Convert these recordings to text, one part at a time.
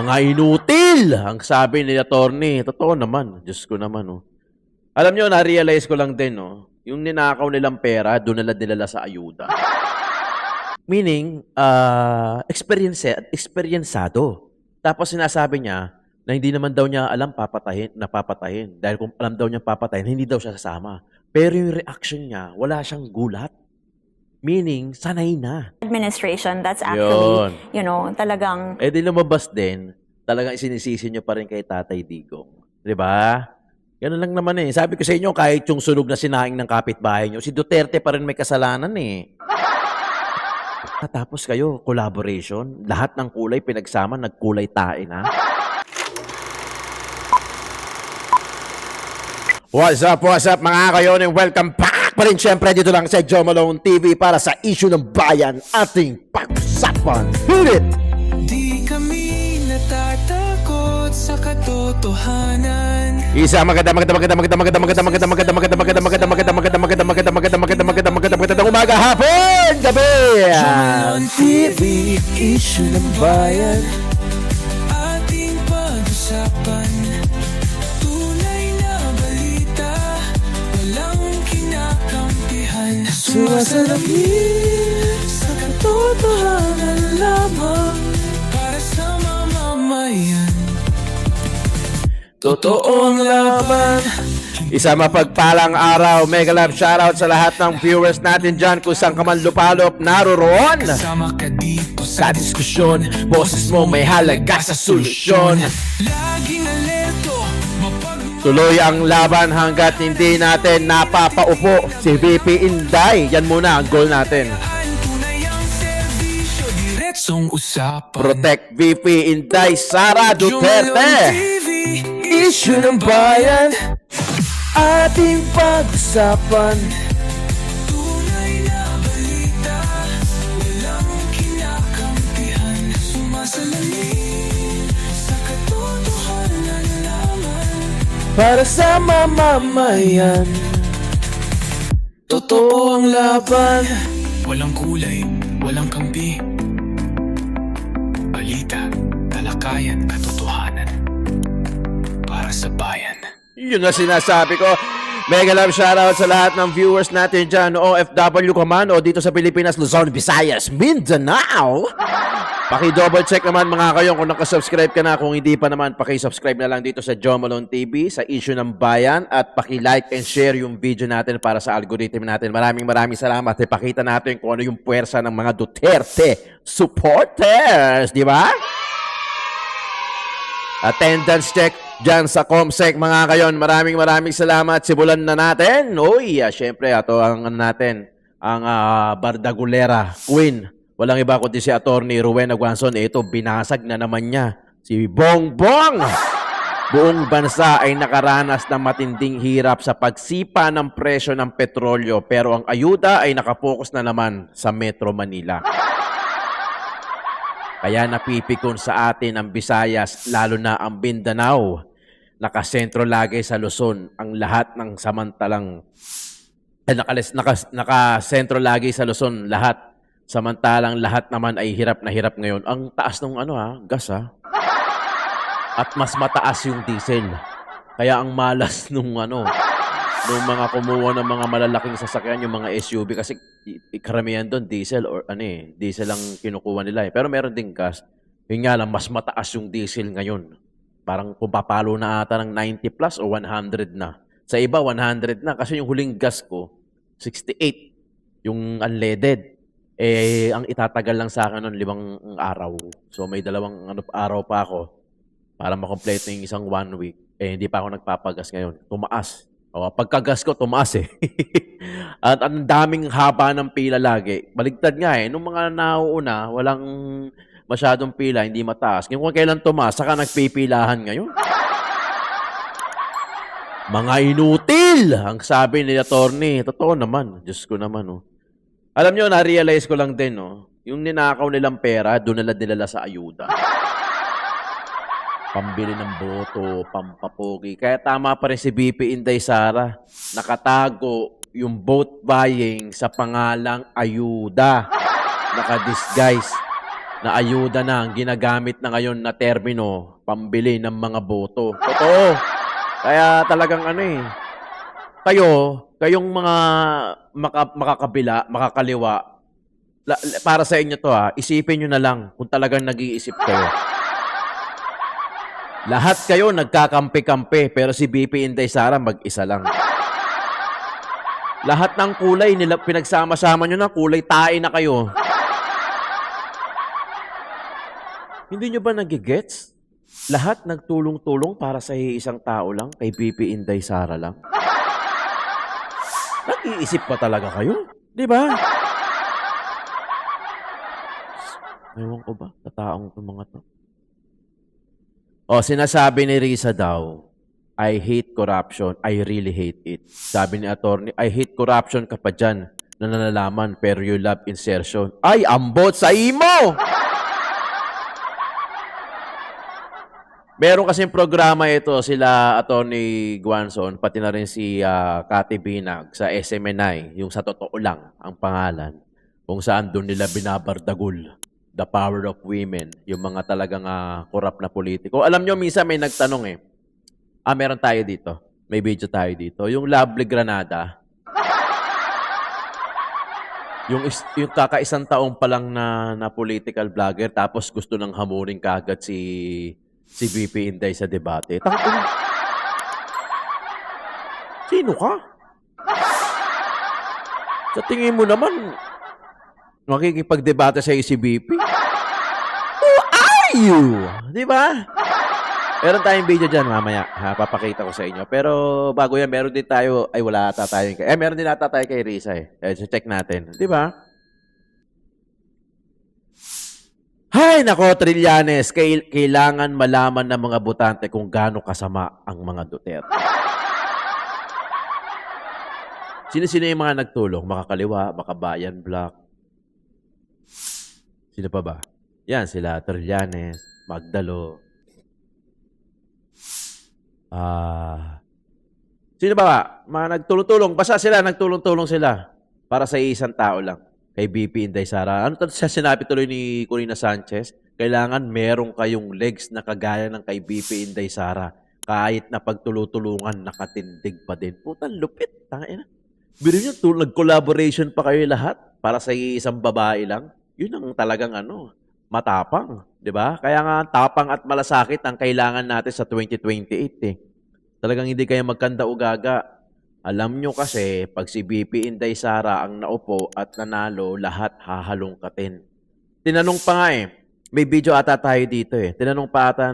Mga inutil! Ang sabi ni attorney. Totoo naman. Diyos ko naman, oh. Alam nyo, na-realize ko lang din, oh. Yung ninakaw nilang pera, doon nila dinala sa ayuda. Meaning, eksperyensado. Tapos sinasabi niya na hindi naman daw niya alam papatahin. Dahil kung alam daw niya papatahin, hindi daw siya sasama. Pero yung reaction niya, wala siyang gulat. Meaning, sanay na. Administration, that's actually, Yun. talagang... Di lumabas din, talagang isinisisi nyo pa rin kay Tatay Digong. Di ba? Ganun lang naman eh. Sabi ko sa inyo, kahit yung sunog na sinaing ng kapitbahay nyo, si Duterte pa rin may kasalanan eh. Tapos kayo, collaboration, lahat ng kulay pinagsama, nagkulay tae na. What's up mga kayon, and welcome back pa rin syempre dito lang sa Joe Malone TV para sa issue ng bayan ating pag-usapan. Hit it! Di kami natatakot sa katotohanan. Isa magandang umaga, hapon, gabi. Joe TV, issue ng bayan. Ating pag-usapan. Tunay na balita, walang kinakampihan. Sumasalamin sa katotohanan lamang para sa mamamayan. Totoo ang laban. Isa mapagpalang araw, mega love shoutout sa lahat ng viewers natin dyan kung saan ka man lupalop naroroon. Kasama ka dito Sa diskusyon, boses mo may halaga sa solusyon. laging alerto, Tuloy ang laban hanggat hindi natin napapaupo si VP Inday. Yan muna ang goal natin. tunay ang serbisyo, diretsong usapan. Protect VP Inday Sara Joe Malone Duterte. TV, issue ng bayan. Ating pag-usapan. Tunay na balita, walang kinakampihan. Sumasalamin sa katotohanan lamang para sa mamamayan. Totoo ang laban. Walang kulay, walang kampi. Balita, talakayan, katotohanan para sa bayan. Yun na sinasabi ko. Mega love shoutout sa lahat ng viewers natin dyan, OFW ka man o dito sa Pilipinas, Luzon, Visayas, Mindanao. Paki-double check naman mga kayo kung nakasubscribe ka na. Kung hindi pa naman, paki-subscribe na lang dito sa Joe Malone TV, sa Issue ng Bayan, at paki-like and share yung video natin para sa algorithm natin. Maraming salamat. Ipakita natin kung ano yung puwersa ng mga Duterte supporters. Di ba? Attendance check dyan sa Comsec mga kayon. Maraming salamat. Simulan na natin. Uy, syempre, ito ang natin. Ang Bardagulera Queen. Walang iba kundi si Attorney Rowena Guanzon. Ito, binasag na naman niya. Si Bongbong. Buong bansa ay nakaranas ng matinding hirap sa pagsipa ng presyo ng petrolyo. Pero ang ayuda ay nakapokus na naman sa Metro Manila. Kaya napipikon sa atin ang Visayas, lalo na ang Mindanao. Nakasentro lagi sa Luzon ang lahat ng samantalang nakasentro lagi sa Luzon lahat. Samantalang lahat naman ay hirap na hirap ngayon. Ang taas ng gas At mas mataas yung diesel. Kaya ang malas nung mga kumuha ng mga malalaking sasakyan, yung mga SUV, kasi karamihan doon diesel or diesel lang kinukuha nila eh. Pero meron ding gas. Yun nga lang, mas mataas yung diesel ngayon. Parang kung papalo na ata ng 90 plus o 100 na. Sa iba, 100 na. Kasi yung huling gas ko, 68. Yung unleaded. Ang itatagal lang sa akin nun, 5 araw. So may 2 araw pa ako para makompleto yung isang 1 week. Hindi pa ako nagpapagas ngayon. Tumaas. Pagkagas ko, tumaas eh. At ang daming haba ng pila lagi. Baligtad nga eh. Nung mga nauuna, walang masyadong pila, hindi mataas. Ngayon kung kailan tumaas, saka nagpipilahan ngayon. Mga inutil! Ang sabi ni attorney. Totoo naman. Diyos ko naman. Alam nyo, na-realize ko lang din. Yung ninakaw nilang pera, doon nila dinala sa ayuda. Pambili ng boto, pampapogi. Kaya tama pa rin si VP Inday Sara. Nakatago yung vote buying sa pangalang ayuda. Nakadisguise. na ayuda na ang ginagamit na ngayon na termino pambili ng mga boto. Totoo. Kaya talagang ano eh, kayong mga makakaliwa, para sa inyo to isipin nyo na lang kung talagang nag-iisip kayo. Lahat kayo nagkakampi-kampi, pero si BP Inday Sara mag-isa lang. Lahat ng kulay nila, pinagsama-sama nyo na, kulay tae na kayo. Hindi nyo ba nagigets? Lahat nagtulong-tulong para sa isang tao lang, kay BP Inday Sara lang. Nag-iisip pa talaga kayo? Di ba? Ewan ko ba? Tataong itong mga to. O, sinasabi ni Risa daw, I hate corruption. I really hate it. Sabi ni attorney, I hate corruption ka pa dyan na nalalaman pero you love insertion. Ay, ambot sa imo! Meron kasing programa ito, sila attorney Guanzon, pati na rin si Cathy Binag sa SMNI, yung sa totoo lang ang pangalan, kung saan doon nila binabardagul the power of women, yung mga talagang korap na politiko. Alam nyo, minsan may nagtanong meron tayo dito. May video tayo dito. Yung Lovely Granada. Yung kakaisang taong pa lang na political vlogger tapos gusto nang hamunin kagad si BP Inday sa debate. Tangina. Sino ka? Sa tingin mo naman, makikipagdebate sa si BP? Who are you? Di ba? Meron tayong video dyan mamaya. Papakita ko sa inyo. Pero bago yan, meron din tayo, wala ata tayo. Meron din ata tayo kay Risa check natin. Di ba? Hay, nako, Trillanes. Kailangan malaman ng mga botante kung gaano kasama ang mga Duterte. Sino-sino yung mga nagtulong? Makakaliwa, Makabayan Block. Sino pa ba? Yan, sila Trillanes, Magdalo. Sino ba? Mga nagtulong-tulong. Basta sila, nagtulong-tulong sila para sa isang tao lang. Kay BP Inday Sara. Ano siya sinabi tuloy ni Corina Sanchez? Kailangan meron kayong legs na kagaya ng kay BP Inday Sara. Kahit na pagtulutulungan, nakatindig pa din. Putang lupit. Tangina. Biro nyo, nag-collaboration pa kayo lahat para sa isang babae lang. Yun ang talagang matapang. 'Di ba? Kaya nga tapang at malasakit ang kailangan natin sa 2028 Talagang hindi kayo magkanda o gaga. Alam nyo kasi, pag si BP Inday Sara ang naupo at nanalo, lahat hahalongkatin. Tinanong pa nga may video ata tayo dito Tinanong pa ata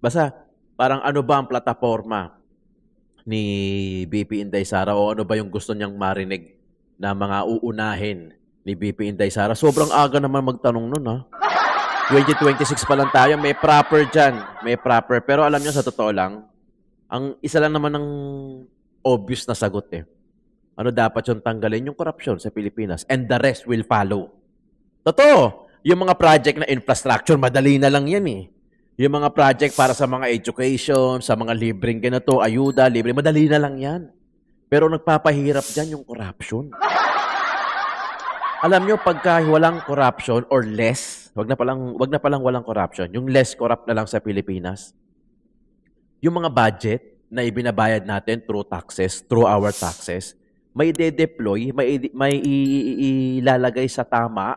basta, parang ano ba ang plataforma ni BP Inday Sara o ano ba yung gusto niyang marinig na mga uunahin ni BP Inday Sara. Sobrang aga naman magtanong nun 2026 pa lang tayo, may proper dyan. May proper. Pero alam nyo, sa totoo lang, ang isa lang naman ng obvious na sagot Ano dapat yung tanggalin? Yung corruption sa Pilipinas. And the rest will follow. Totoo. Yung mga project na infrastructure, madali na lang yan Yung mga project para sa mga education, sa mga libreng ganito, ayuda, libre, madali na lang yan. Pero nagpapahirap dyan yung corruption. Alam nyo, pagka walang corruption or less, wag na palang walang corruption, yung less corrupt na lang sa Pilipinas, yung mga budget na ibinabayad natin through taxes, through our taxes, may de-deploy, may ilalagay sa tama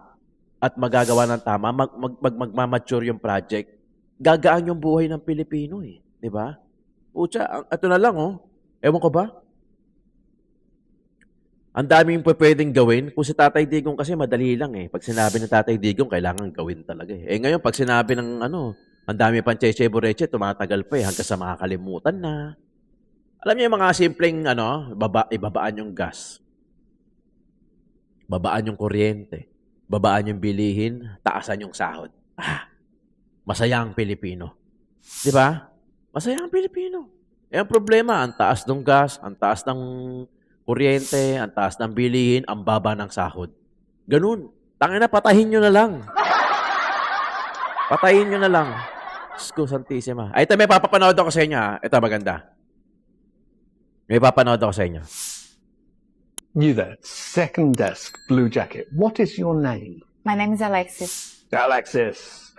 at magagawa ng tama, magmamature yung project. Gagaan yung buhay ng Pilipino di ba? Pucha, ito na lang ewan ko ba? Ang daming pwedeng gawin. Kung si Tatay Digong kasi madali lang Pag sinabi ng Tatay Digong, kailangan gawin talaga ngayon, pag sinabi ng ang dami pang Cheche Boreche, tumatagal pa hanggang sa makakalimutan na. Alam niyo yung mga simpleng ibabaan yung gas. Babaan yung kuryente. Babaan yung bilihin. Taasan yung sahod. Masaya ang Pilipino. Di ba? Masaya ang Pilipino. Ang problema, ang taas ng gas, ang taas ng kuryente, ang taas ng bilihin, ang baba ng sahod. Ganun. Tangina, patahin nyo na lang. Patayin nyo na lang. Diyos Santissima. Ito, may papapanood ako sa inyo Ito, maganda. May papanood ako sa inyo. You there, second desk, blue jacket. What is your name? My name is Alexis. Alexis,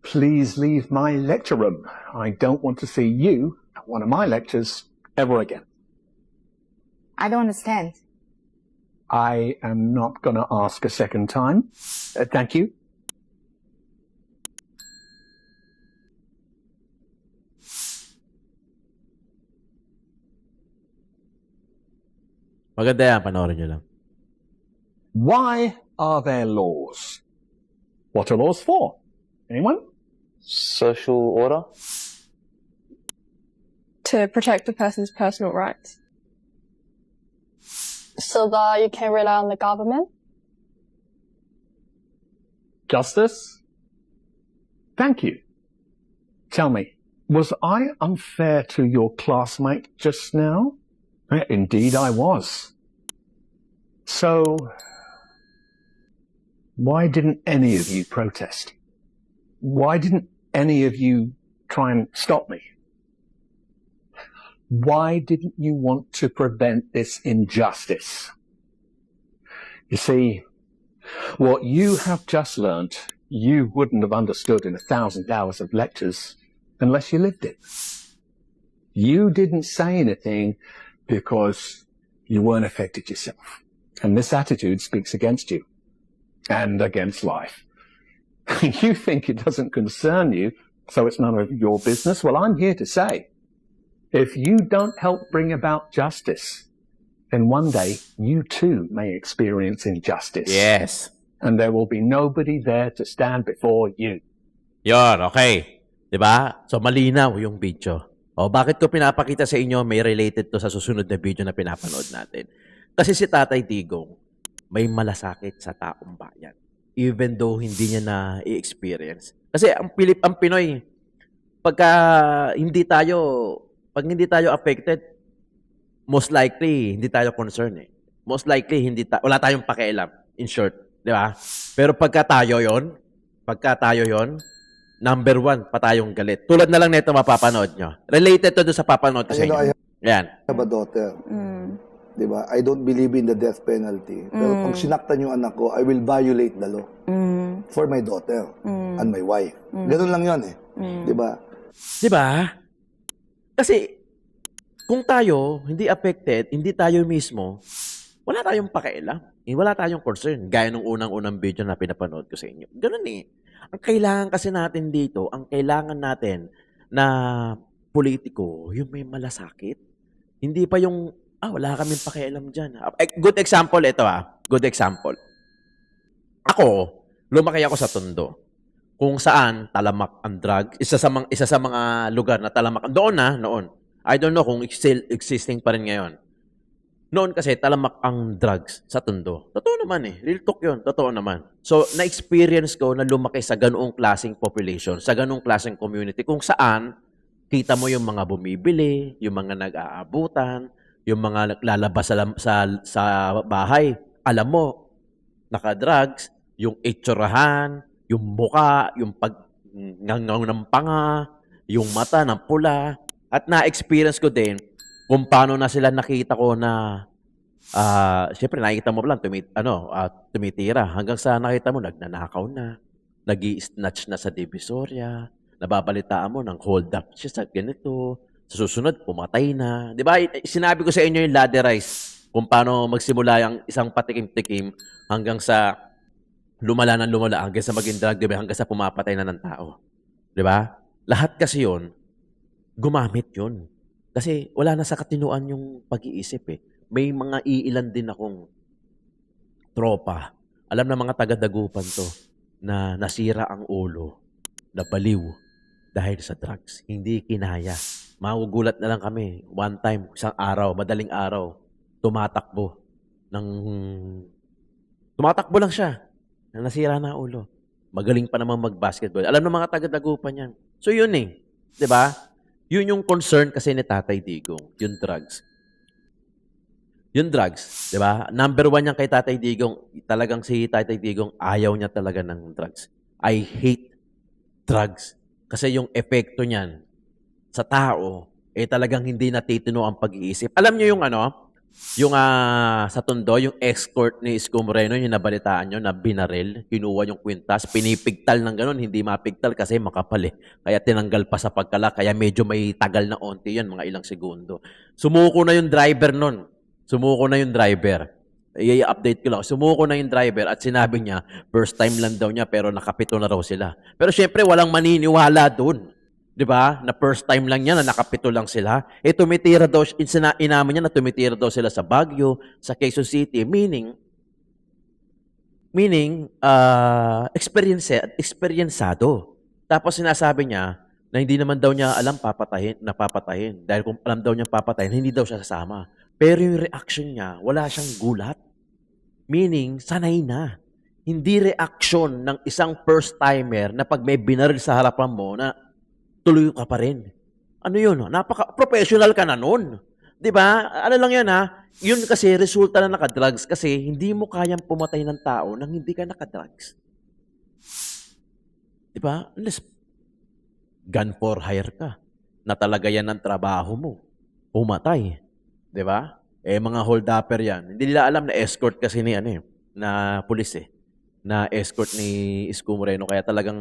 please leave my lecture room. I don't want to see you at one of my lectures ever again. I don't understand. I am not going to ask a second time. Thank you. Maganda yan, panoorin nyo lang. Why are there laws? What are laws for? Anyone? Social order? To protect the person's personal rights. So that you can rely on the government? Justice? Thank you. Tell me, was I unfair to your classmate just now? Indeed I was. So, why didn't any of you protest? Why didn't any of you try and stop me? Why didn't you want to prevent this injustice? You see, what you have just learnt, you wouldn't have understood in 1,000 hours of lectures unless you lived it. You didn't say anything because you weren't affected yourself. And this attitude speaks against you and against life. You think it doesn't concern you, so it's none of your business. Well, I'm here to say, if you don't help bring about justice, then one day you too may experience injustice. Yes. And there will be nobody there to stand before you. Yon, okay. Diba? So, malinaw yung video. O, bakit ko pinapakita sa inyo, may related to sa susunod na video na pinapanood natin. Kasi si Tatay Digong, may malasakit sa taong bayan. Even though hindi niya na i-experience. Kasi ang Pinoy, pag hindi tayo affected, most likely, hindi tayo concerned eh. Most likely, wala tayong pakialam, in short. Di ba? Pero pagka tayo yon, number one, pa tayong galit. Tulad na lang nito mapapanood nyo. Related to doon sa papanood ko sa inyo. Yan. I have a daughter. Diba? I don't believe in the death penalty. Pero pag sinaktan yung anak ko, I will violate the law for my daughter and my wife. Ganun lang yun eh. Diba? Diba? Kasi, kung tayo hindi affected, hindi tayo mismo, wala tayong pakialam. Wala tayong concern. Gaya nung unang-unang video na pinapanood ko sa inyo. Ganun eh. Ang kailangan kasi natin dito, ang kailangan natin na politiko, yung may malasakit. Hindi pa yung, wala kaming pakialam dyan. Good example ito Good example. Ako, lumaki ako sa Tondo. Kung saan talamak ang drug. Isa sa mga lugar na talamak. Noon. I don't know kung still existing pa rin ngayon. Noon kasi talamak ang drugs sa Tondo. Totoo naman eh. Real talk yun. Totoo naman. So, na-experience ko na lumaki sa ganoong klaseng population, sa ganoong klaseng community, kung saan kita mo yung mga bumibili, yung mga nag-aabutan, yung mga lalabas sa bahay. Alam mo, naka-drugs, yung itsurahan, yung muka, yung pagngangaw ng panga, yung mata ng pula. At na-experience ko din kung paano na sila nakita ko na siyempre nakikita mo lang tumitira hanggang sa nakita mo nagnanakaw na, nag-i-snatch na sa Divisoria, nababalitaan mo ng hold up siya sa ganito, sa susunod pumatay na. 'Di ba? Sinabi ko sa inyo yung ladder-rise kung paano magsimula yung isang patikim-tikim hanggang sa lumala hanggang sa maging drug, diba? Hanggang sa pumapatay na ng tao. 'Di ba? Lahat kasi 'yon gumamit 'yon. Kasi wala na sa katinuan yung pag-iisip eh. May mga iilan din akong tropa. Alam na mga taga-Dagupan to na nasira ang ulo, nabaliw dahil sa drugs. Hindi kinaya. Magugulat na lang kami. One time, isang araw, madaling araw, tumatakbo lang siya. Nasira na ang ulo. Magaling pa naman mag-basketball. Alam na mga taga-Dagupan yan. So yun eh. 'Di ba? Yun yung concern kasi ni Tatay Digong, yung drugs. Yung drugs, di ba? Number one yan kay Tatay Digong, talagang si Tatay Digong, ayaw niya talaga ng drugs. I hate drugs. Kasi yung epekto niyan sa tao, talagang hindi natitino ang pag-iisip. Alam niyo yung Yung sa Tondo, yung escort ni Isko Moreno, yung nabalitaan nyo na binaril, kinuha yung kwintas, pinipigtal ng ganun, hindi mapigtal kasi makapal eh. Kaya tinanggal pa sa pagkala, kaya medyo may tagal na onti yun, mga ilang segundo. Sumuko na yung driver nun. Sumuko na yung driver. I-update ko lang. Sumuko na yung driver at sinabi niya, first time lang daw niya pero nakapito na raw sila. Pero syempre walang maniniwala dun. 'Di ba? Na first time lang niya na nakapito lang sila. Tumitira daw, inamin niya na tumitira daw sila sa Baguio, sa Quezon City, meaning experiencado. Tapos sinasabi niya na hindi naman daw niya alam papatahin. Dahil kung alam daw niya papatahin, hindi daw siya sasama. Pero yung reaction niya, wala siyang gulat. Meaning, sanay na. Hindi reaction ng isang first-timer na pag may binaril sa harapan mo na tuloy ka pa rin. Ano yun? Napaka-professional ka na nun. Di ba? Ano lang yan Yun kasi resulta na nakadrugs kasi hindi mo kayang pumatay ng tao nang hindi ka nakadrugs. Di ba? Unless gun for hire ka na talaga yan ang trabaho mo. Pumatay. Di ba? Mga hold-upper yan. Hindi nila alam na escort kasi ni na pulis na escort ni Isko Moreno. Kaya talagang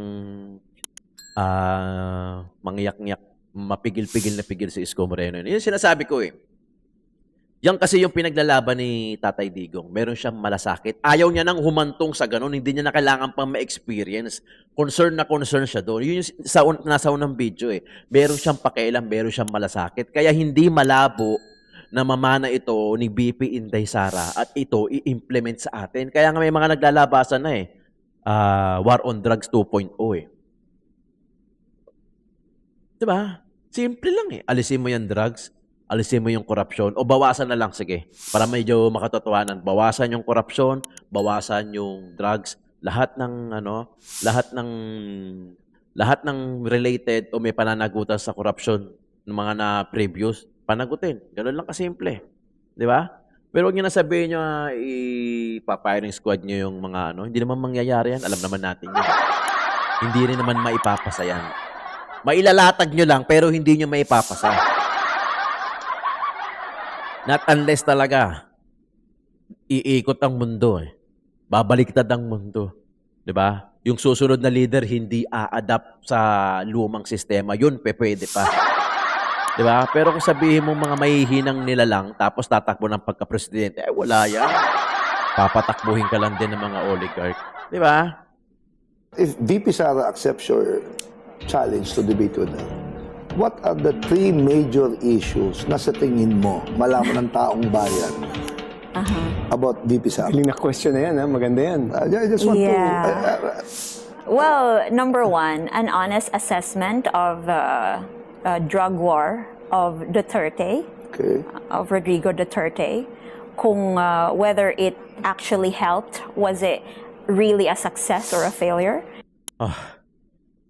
mangyak-ngyak, mapigil-pigil na pigil si Isko Moreno. Yun sinasabi ko Yan kasi yung pinaglalaban ni Tatay Digong. Meron siyang malasakit. Ayaw niya nang humantong sa ganun. Hindi niya na kailangan pang ma-experience. Concern siya doon. Yun yung nasa unang video Meron siyang pakialam, meron siyang malasakit. Kaya hindi malabo na mamana ito ni BP Inday Sara at ito i-implement sa atin. Kaya nga may mga naglalabasan na War on Drugs 2.0 Diba? Simple lang Alisin mo yung drugs, alisin mo yung korupsyon, o bawasan na lang, sige. Para medyo makatotohanan. Bawasan yung korupsyon, bawasan yung drugs, lahat ng related o may pananagutan sa korupsyon ng mga na previous, panagutin. Ganun lang kasimple. Di ba? Pero huwag nyo na sabihin nyo ipa-firing squad nyo yung mga hindi naman mangyayari yan. Alam naman natin yun. Hindi rin naman maipapasa yan. Mailalatag nyo lang, pero hindi nyo maipapasa. Not unless talaga, iikot ang mundo Babaliktad ang mundo. Diba? Yung susunod na leader, hindi a-adapt sa lumang sistema. Yun, pwede pa. Diba? Pero kung sabihin mo mga mahihinang nilalang, tapos tatakbo ng pagka-presidente, wala yan. Papatakbuhin ka lang din ng mga oligarch. Diba? If VP Sara accepts your challenge to debate with her, what are the 3 major issues na sa tingin mo malaman ng taong bayan about VP Sara? Galing na question na yan, maganda yan. I just want to... Well, number 1, an honest assessment of drug war of Duterte, of Rodrigo Duterte, kung whether it actually helped, was it really a success or a failure?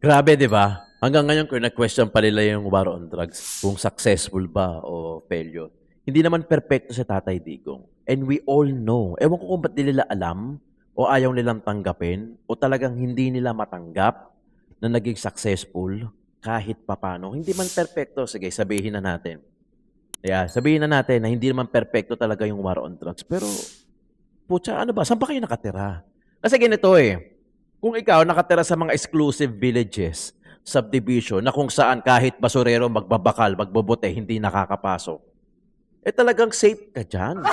Grabe, di ba? Hanggang ngayon, kung na-question pa nila yung war on drugs, kung successful ba o failure. Hindi naman perfecto si Tatay Digong. And we all know. Ewan ko kung ba't nila alam o ayaw nilang tanggapin o talagang hindi nila matanggap na naging successful kahit papano. Hindi man perfecto. Sige, sabihin na natin. Sabihin na natin na hindi naman perfecto talaga yung war on drugs. Pero, putya, ano ba? Saan ba kayo nakatira? Kasi ganito kung ikaw nakatira sa mga exclusive villages, subdivision, na kung saan kahit basurero magbabakal, magbobote, hindi nakakapasok, talagang safe ka dyan.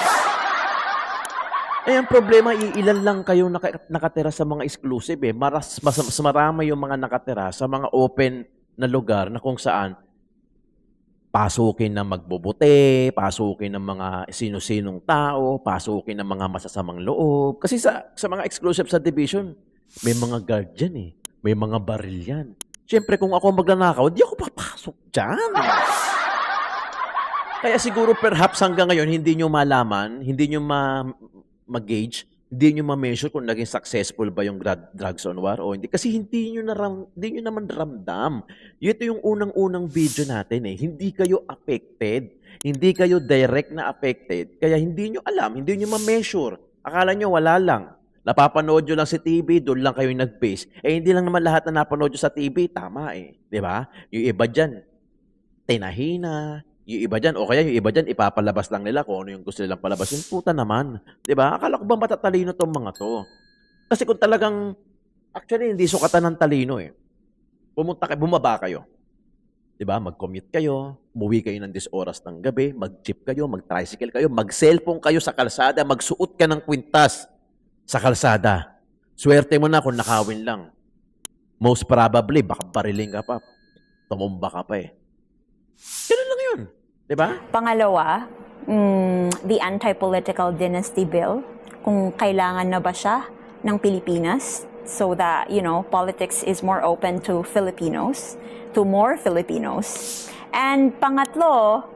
Ang problema, ilan lang kayo nakatira sa mga exclusive mas marami yung mga nakatira sa mga open na lugar na kung saan pasukin ng magbobote, pasukin ng mga sino-sinong tao, pasukin ng mga masasamang loob. Kasi sa mga exclusive subdivision, may mga guard dyan may mga baril yan. Siyempre, kung ako magnanakaw, di ako papasok dyan. Kaya siguro perhaps hanggang ngayon, hindi nyo malaman, hindi nyo mag-gauge, hindi nyo ma-measure kung naging successful ba yung drugs on war o hindi. Kasi hindi nyo naman ramdam. Ito yung unang-unang video natin Hindi kayo affected. Hindi kayo direct na affected. Kaya hindi nyo alam, hindi nyo ma-measure. Akala nyo wala lang. Napapanood nyo lang sa TV, doon lang kayo nag-base. Hindi lang naman lahat na napanood nyo sa TV, tama Di ba? Yung iba dyan, tinahina, Yung iba dyan, o kaya yung iba dyan, ipapalabas lang nila kung ano yung gusto nilang palabasin. Puta naman. 'Di ba? Akala ko ba matatalino tong mga to? Kasi kung talagang, actually, hindi sukatan ng talino eh. Bumaba kayo. 'Di ba? Mag-commute kayo, umuwi kayo ng 10 oras ng gabi, mag-jeep kayo, mag-tricycle kayo, mag-cellphone kayo sa kalsada, magsuot ka ng kwintas sa kalsada. Swerte mo na kung nakawin lang. Most probably, baka bariling ka pa. Tumumba ka pa eh. Ganun lang yun. 'Di ba? Pangalawa, the anti-political dynasty bill, kung kailangan na ba siya ng Pilipinas so that, politics is more open to Filipinos, to more Filipinos. And pangatlo,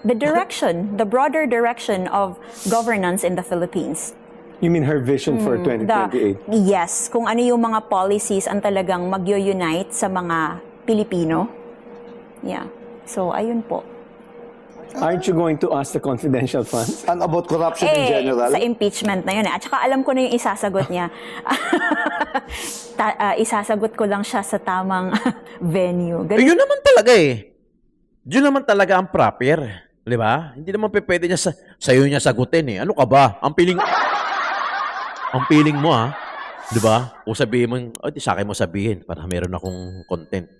the broader direction of governance in the Philippines. You mean her vision for 2028? Yes, kung ano yung mga policies ang talagang mag-unite sa mga Pilipino. Yeah. So, ayun po. Aren't you going to ask the confidential funds? And about corruption in general? Sa impeachment na yun eh. At saka alam ko na yung isasagot niya. Isasagot ko lang siya sa tamang venue. Yun naman talaga eh. Yun naman talaga ang proper. Di ba? Hindi naman pwede niya sa'yo niya sagutin eh. Ano ka ba? Ang feeling mo di ba? Kung sabihin mo, di sa akin mo sabihin para meron akong content.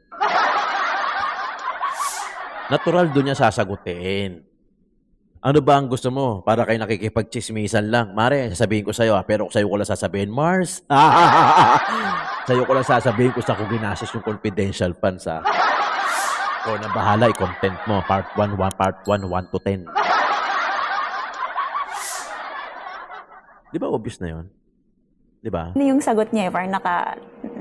Natural doon niya sasagutin. Ano ba ang gusto mo? Para kayo nakikipagchismisan lang. Mare, sasabihin ko sa'yo, pero sa'yo ko lang sasabihin, Mars. Sa'yo ko lang sasabihin kung saan ko ginastos yung confidential funds, Ikaw na bahala, i-content mo. Part 1, 1 to 10. Di ba obvious na yun? Di ba? Ano yung sagot niya eh, parang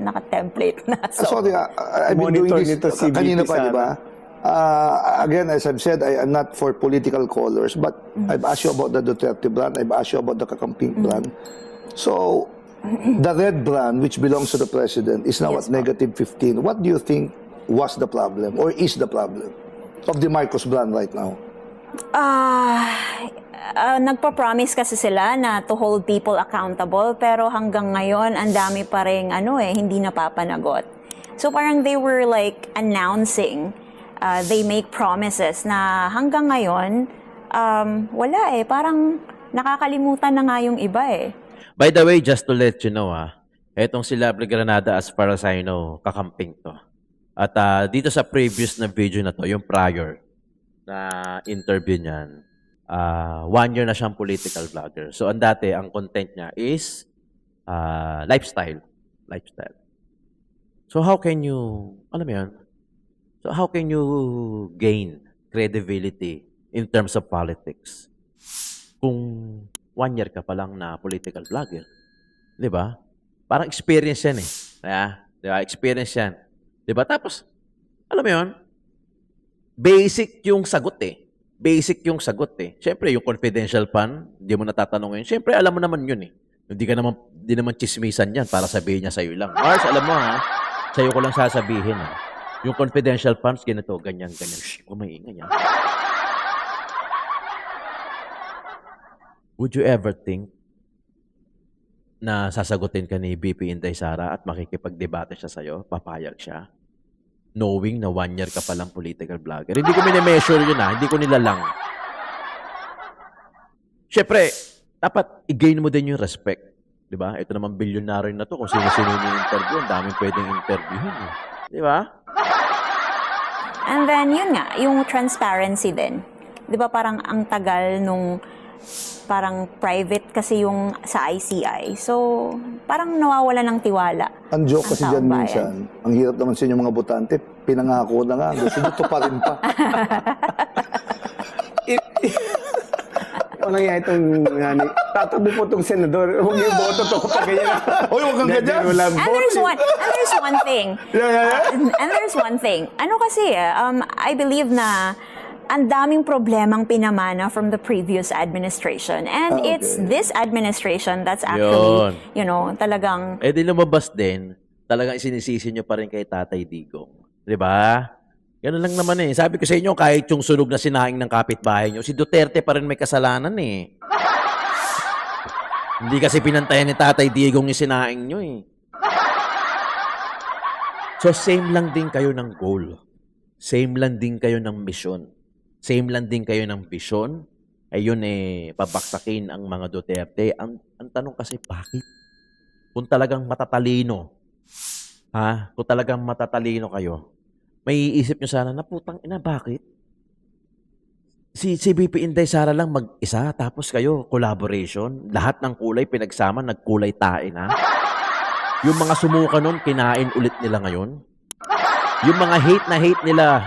naka-template na. Sorry, I've been doing this kanina pa, di ba? Again, as I've said, I am not for political colors, but I've asked you about the Duterte brand, I've asked you about the Kakamping brand. So, the red brand, which belongs to the president, is now at negative 15. What do you think was the problem, or is the problem, of the Marcos brand right now? Nagpa-promise kasi sila na to hold people accountable, pero hanggang ngayon, ang dami pa rin, hindi napapanagot. So, parang they were like announcing, they make promises na hanggang ngayon, wala eh. Parang nakakalimutan na nga yung iba eh. By the way, just to let you know, etong si Lovely Granada, as far as I know, kakamping to. At dito sa previous na video na to, yung prior na interview niyan, 1 year na siyang political vlogger. So, ang content niya is lifestyle. So, how can you, alam mo yun? So, how can you gain credibility in terms of politics kung 1 year ka pa lang na political vlogger? Di ba? Parang experience yan eh. Di ba? Experience yan. Di ba? Tapos, alam mo yun? Basic yung sagot eh. Siyempre, yung confidential fund, hindi mo natatanong yun. Siyempre, alam mo naman yun eh. Hindi naman chismisan yan para sabihin niya sa'yo lang. Mars, alam mo sa'yo ko lang sasabihin Yung confidential funds, ganito, ganyan. Shhh, kumaingay yan. Would you ever think na sasagutin ka ni BP Inday Sara at makikipagdebate siya sa'yo? Papayag siya? Knowing na 1 year ka palang political vlogger. Hindi ko minimeasure yun hindi ko nilalang. Siyempre, dapat i-gain mo din yung respect. Di ba? Ito naman bilyonaryo na to. Kung sino-sino yung interview, ang daming pwedeng interviewin. Di ba? And then, yun nga, yung transparency din. Di ba parang ang tagal nung parang private kasi yung sa ICI. So, parang nawawala ng tiwala. Ang joke kasi dyan minsan, ang hirap naman sa inyo mga botante, pinangako na nga, gusto nyo tuparin pa. Ano nga itong tatakbo po itong senador. Huwag yung boto to pa ganyan. Uy, huwag kang ganyan. And there's one thing. And there's one thing. Ano kasi, I believe na ang daming problemang pinamana from the previous administration. And it's this administration that's actually, talagang... Di lumabas din, talagang isinisisi nyo pa rin kay Tatay Digong. Di ba? Ganun lang naman eh. Sabi ko sa inyo, kahit yung sunog na sinaing ng kapitbahay nyo, si Duterte pa rin may kasalanan eh. Hindi kasi pinantayan ni Tatay Digong yung sinaing nyo eh. So same lang din kayo ng goal. same lang din kayo ng misyon. Same lang din kayo ng vision. Ayun pabaksakin ang mga Duterte. Ang tanong kasi, bakit? Kung talagang matatalino, kung talagang matatalino kayo, may iisip nyo sana na, putang ina, bakit? Si BP Inday Sara lang mag-isa, tapos kayo, collaboration. Lahat ng kulay pinagsama, nagkulay tae na. Yung mga sumuka nun, kinain ulit nila ngayon. Yung mga hate nila,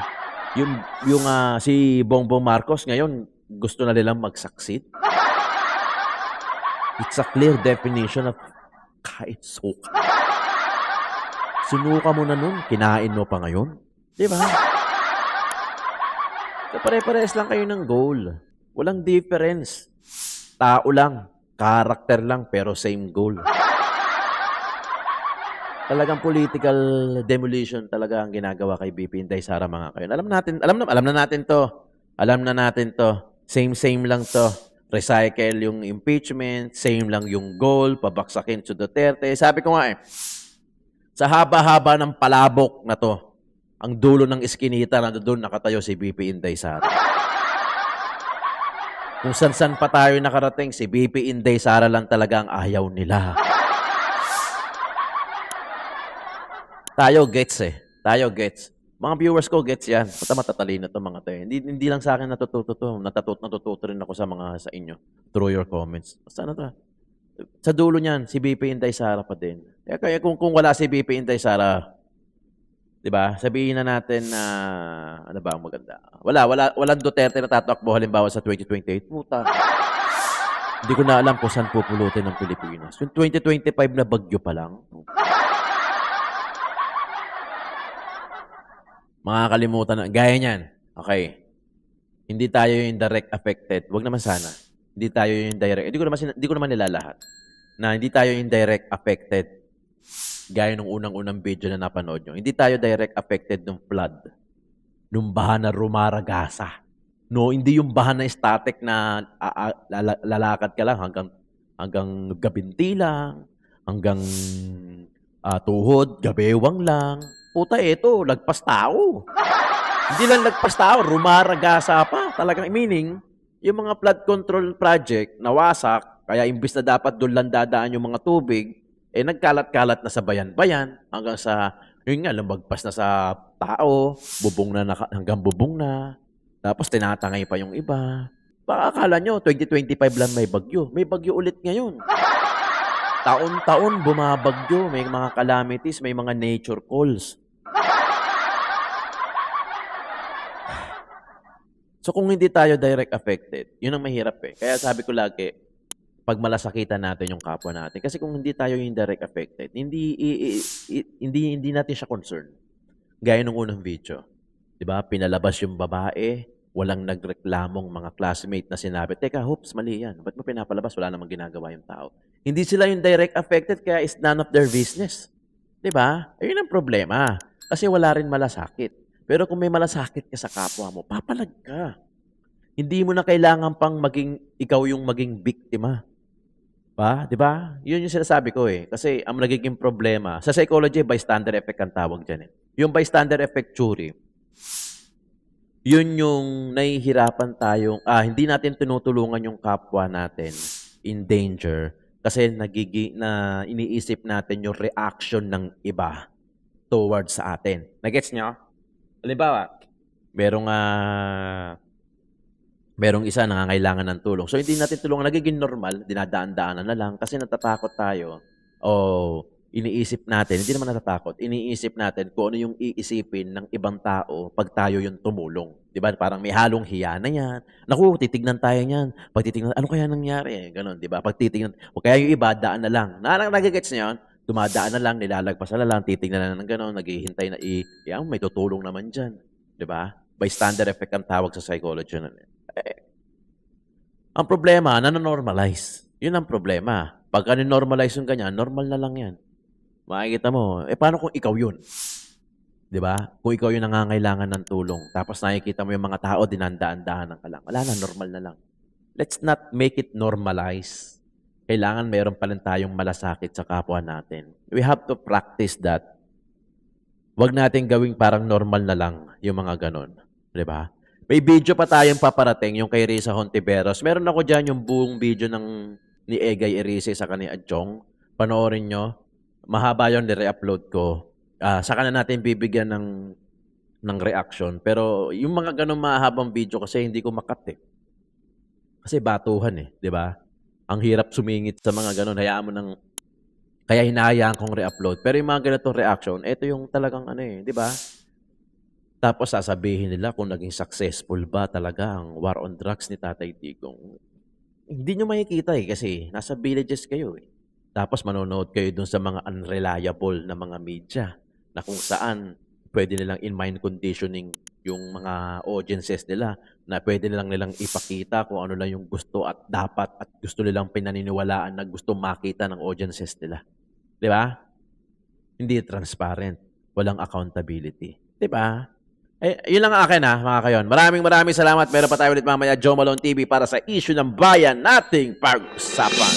si Bongbong Marcos ngayon, gusto na nilang mag-succeed. It's a clear definition of kain suka. Sinuka mo na nun, kinain mo pa ngayon. Di ba? So, pare-pares lang kayo ng goal. Walang difference. Tao lang, karakter lang, pero same goal. Talagang political demolition talaga ang ginagawa kay BP Inday Sara, mga kayo. Alam na natin to. Alam na natin to. Same lang to. Recycle yung impeachment, same lang yung goal, pabaksakin sa Duterte. Sabi ko nga sa haba-haba ng palabok na to, ang dulo ng iskinita na doon nakatayo si BP Inday Sara. Kung san-san pa tayo nakarating, si BP Inday Sara lang talaga ang ayaw nila. Tayo gets Tayo gets. Mga viewers ko gets yan. Basta matatalino to mga tayo. Hindi lang sa akin natututo to. Natututo rin ako sa inyo through your comments. Basta to. Sa dulo niyan, si BP Inday Sara pa din. Kaya kung wala si BP Inday Sara, 'di ba? Sabihin na natin na ano ba ang maganda? Walang Duterte na tatakbo halimbawa sa 2028. Puta. Hindi ko na alam kung saan pupulutin ng Pilipinas. Yung 2025 na bagyo pa lang. Makakalimutan na. Gaya niyan. Okay. Hindi tayo yung direct affected. Wag naman sana. Hindi tayo yung direct. Hindi ko naman nilalahat. Na hindi tayo yung direct affected. Gaya nung unang-unang video na napanood nyo. Hindi tayo direct affected ng flood. Nung baha na rumaragasa. No, hindi yung baha na static na lalakad ka lang hanggang gabinti lang, hanggang tuhod, gabewang lang. Puta, ito, lagpas tao. Hindi lang lagpas tao, rumaragasa pa. Talagang meaning, yung mga flood control project, nawasak, kaya imbis na dapat doon lang dadaan yung mga tubig, nagkalat-kalat na sa bayan-bayan, hanggang sa, yun nga, lumagpas na sa tao, hanggang bubong na, tapos tinatangay pa yung iba. Baka akala nyo, 2025 lang may bagyo. May bagyo ulit ngayon. Taon-taon bumabagyo, may mga calamities, may mga nature calls. So kung hindi tayo direct affected, yun ang mahirap Kaya sabi ko lagi, pag malasakitan natin yung kapwa natin. Kasi kung hindi tayo yung direct affected, hindi natin siya concern. Gaya nung unang video. 'Di ba? Pinalabas yung babae, walang nagreklamong mga classmate na sinabi, teka, hoops, mali yan. Ba't mo pinapalabas? Wala namang ginagawa yung tao. Hindi sila yung direct affected, kaya it's none of their business. 'Di ba? Ayun ang problema. Kasi wala rin malasakit. Pero kung may malasakit ka sa kapwa mo, papalag ka. Hindi mo na kailangan pang ikaw yung maging biktima. Ba? 'Di ba? Yun yung sinasabi ko Kasi ang nagiging problema, sa psychology, bystander effect ang tawag dyan Yung bystander effect theory, yun yung nahihirapan tayong, hindi natin tinutulungan yung kapwa natin in danger kasi iniisip natin yung reaction ng iba towards sa atin. Nagets nyo? Halimbawa, merong isa nangangailangan ng tulong. So, hindi natin tulungan. Nagiging normal, dinadaan-daanan na lang kasi natatakot tayo iniisip natin, hindi naman natatakot, iniisip natin kung ano yung iisipin ng ibang tao pag tayo yung tumulong. Di ba? Parang may halong hiya na yan. Naku, titignan tayo niyan. Pag titignan, ano kaya nangyari? Ganon, di ba? Pag titignan, o kaya yung iba, daan na lang. Nagigets niya yun? Dumadaan na lang, nilalagpasan na lang, titignan na ng ganon, naghihintay na may tutulong naman dyan. Di ba? Bystander effect ang tawag sa psychology. Ang problema, nanonormalize. Yun ang problema. Pag normalize yung ganyan, normal na lang yan. Makikita mo, paano kung ikaw yun? 'Di ba? Kung ikaw yung nangangailangan ng tulong, tapos nakikita mo yung mga tao, dinandaan-dahanan ka lang. Wala na, normal na lang. Let's not make it normalize. Kailangan meron pa rin tayong malasakit sa kapwa natin. We have to practice that. Wag natin gawing parang normal na lang yung mga ganon. Di ba? May video pa tayong paparating, yung kay Risa Hontiveros. Meron ako dyan yung buong video ni Egay Erice sa kani Adjong. Panoorin nyo. Mahaba yun, ni-re-upload ko. Saka na natin bibigyan ng reaction. Pero yung mga ganon mahabang video kasi hindi ko makat eh. Kasi batuhan eh, di ba? Ang hirap sumingit sa mga ganon. Hayaan mo ng... Kaya hinahayaan kong re-upload. Pero yung mga ganitong reaction, ito yung talagang ano eh, di ba? Tapos sasabihin nila kung naging successful ba talaga ang war on drugs ni Tatay Digong. Hindi nyo makikita eh kasi nasa villages kayo eh. Tapos manonood kayo dun sa mga unreliable na mga media na kung saan pwede nilang in-mind conditioning yung mga audiences nila na pwede nilang ipakita kung ano lang yung gusto at dapat at gusto nilang pinaniniwalaan na gusto makita ng audiences nila. Di ba? Hindi transparent. Walang accountability. Di ba? Yun lang ang akin mga kayon. Maraming salamat. Meron pa tayo ulit mamaya, Joe Malone TV para sa issue ng bayan nating pag-usapan.